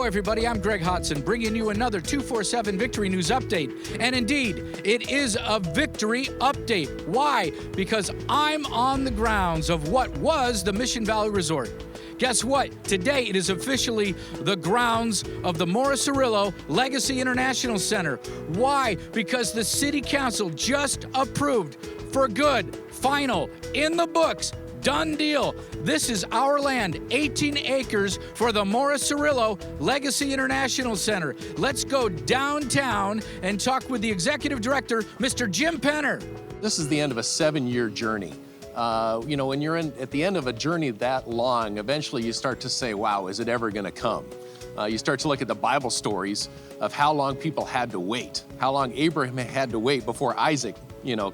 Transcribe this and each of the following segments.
everybody. I'm Greg Hodson, bringing you another 247 Victory News Update. And indeed, it is a victory update. Why? Because I'm on the grounds of what was the Mission Valley Resort. Guess what? Today, it is officially the grounds of the Morris Cerullo Legacy International Center. Why? Because the City Council just approved for good, final, in the books, done deal. This is our land, 18 acres for the Morris Cerullo Legacy International Center. Let's go downtown and talk with the executive director, Mr. Jim Penner. This is the end of a 7-year journey. When you're at the end of a journey that long, eventually you start to say, wow, is it ever going to come? You start to look at the Bible stories of how long people had to wait, how long Abraham had to wait before Isaac,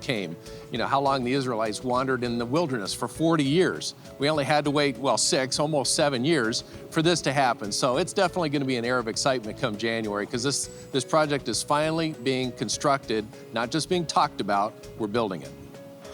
came. How long the Israelites wandered in the wilderness for 40 years. We only had to wait, 6, almost 7 years for this to happen. So it's definitely going to be an air of excitement come January because this project is finally being constructed, not just being talked about, we're building it.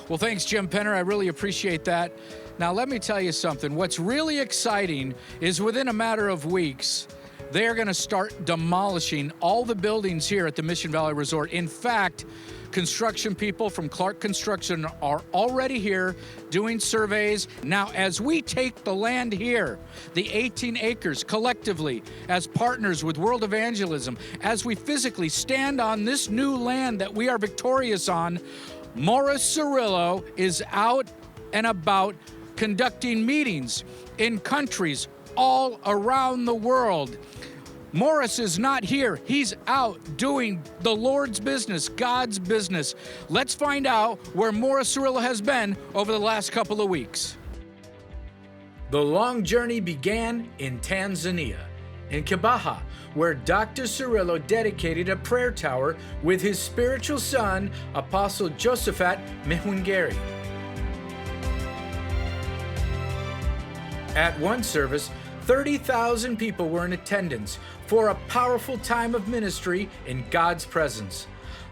Well, thanks, Jim Penner. I really appreciate that. Now, let me tell you something. What's really exciting is within a matter of weeks, they're going to start demolishing all the buildings here at the Mission Valley Resort. In fact, construction people from Clark Construction are already here doing surveys. Now, as we take the land here, the 18 acres collectively, as partners with World Evangelism, as we physically stand on this new land that we are victorious on, Morris Cerullo is out and about conducting meetings in countries all around the world. Morris is not here. He's out doing the Lord's business, God's business. Let's find out where Morris Cerullo has been over the last couple of weeks. The long journey began in Tanzania, in Kibaha, where Dr. Cerullo dedicated a prayer tower with his spiritual son, Apostle Josephat Mihwangari. At one service, 30,000 people were in attendance for a powerful time of ministry in God's presence.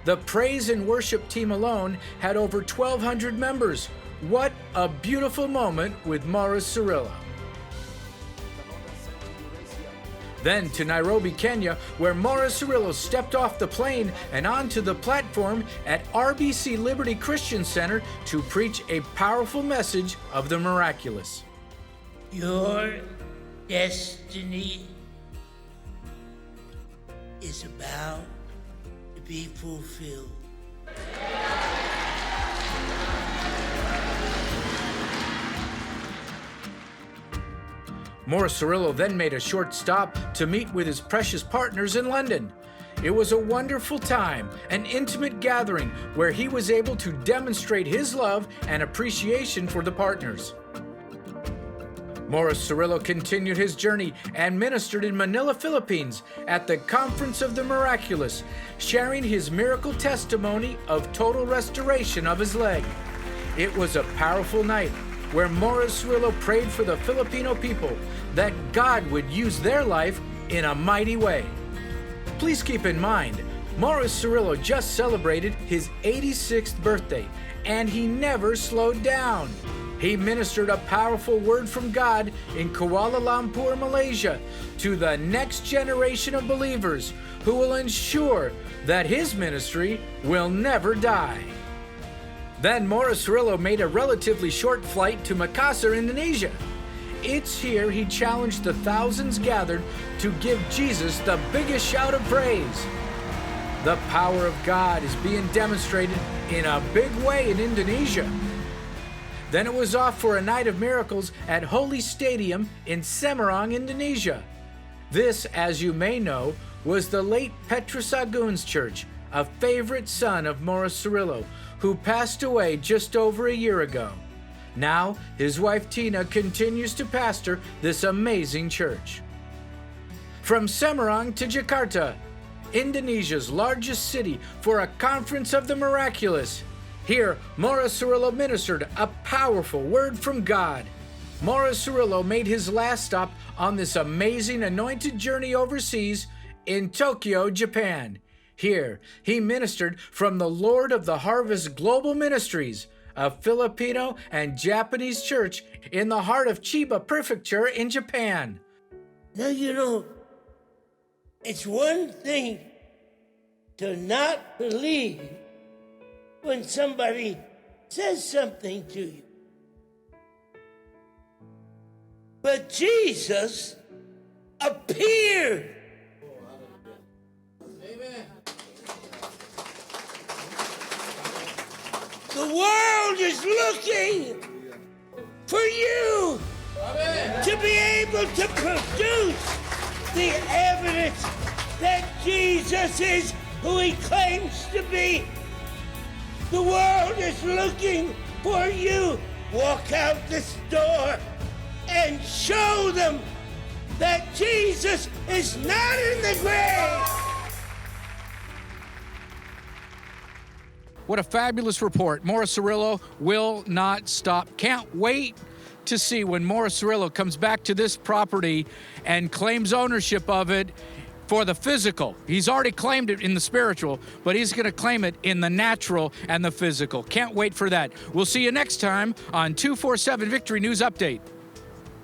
The praise and worship team alone had over 1,200 members. What a beautiful moment with Morris Cerullo. Then to Nairobi, Kenya, where Morris Cerullo stepped off the plane and onto the platform at RBC Liberty Christian Center to preach a powerful message of the miraculous. Your destiny is about to be fulfilled. Morris Cerullo then made a short stop to meet with his precious partners in London. It was a wonderful time, an intimate gathering where he was able to demonstrate his love and appreciation for the partners. Morris Cerullo continued his journey and ministered in Manila, Philippines at the Conference of the Miraculous, sharing his miracle testimony of total restoration of his leg. It was a powerful night where Morris Cerullo prayed for the Filipino people that God would use their life in a mighty way. Please keep in mind, Morris Cerullo just celebrated his 86th birthday, and he never slowed down. He ministered a powerful word from God in Kuala Lumpur, Malaysia, to the next generation of believers who will ensure that his ministry will never die. Then Morris Cerullo made a relatively short flight to Makassar, Indonesia. It's here he challenged the thousands gathered to give Jesus the biggest shout of praise. The power of God is being demonstrated in a big way in Indonesia. Then it was off for a night of miracles at Holy Stadium in Semarang, Indonesia. This, as you may know, was the late Petrus Agun's church, a favorite son of Morris Cerullo, who passed away just over a year ago. Now, his wife Tina continues to pastor this amazing church. From Semarang to Jakarta, Indonesia's largest city, for a conference of the miraculous. Here, Morris Cerullo ministered a powerful word from God. Morris Cerullo made his last stop on this amazing anointed journey overseas in Tokyo, Japan. Here, he ministered from the Lord of the Harvest Global Ministries, a Filipino and Japanese church in the heart of Chiba Prefecture in Japan. Now, It's one thing to not believe when somebody says something to you. But Jesus appeared. Amen. The world is looking for you to be able to produce the evidence that Jesus is who he claims to be. The world is looking for you. Walk out this door and show them that Jesus is not in the grave. What a fabulous report. Morris Cerullo will not stop. Can't wait to see when Morris Cerullo comes back to this property and claims ownership of it for the physical. He's already claimed it in the spiritual, but he's going to claim it in the natural and the physical. Can't wait for that. We'll see you next time on 247 Victory News Update.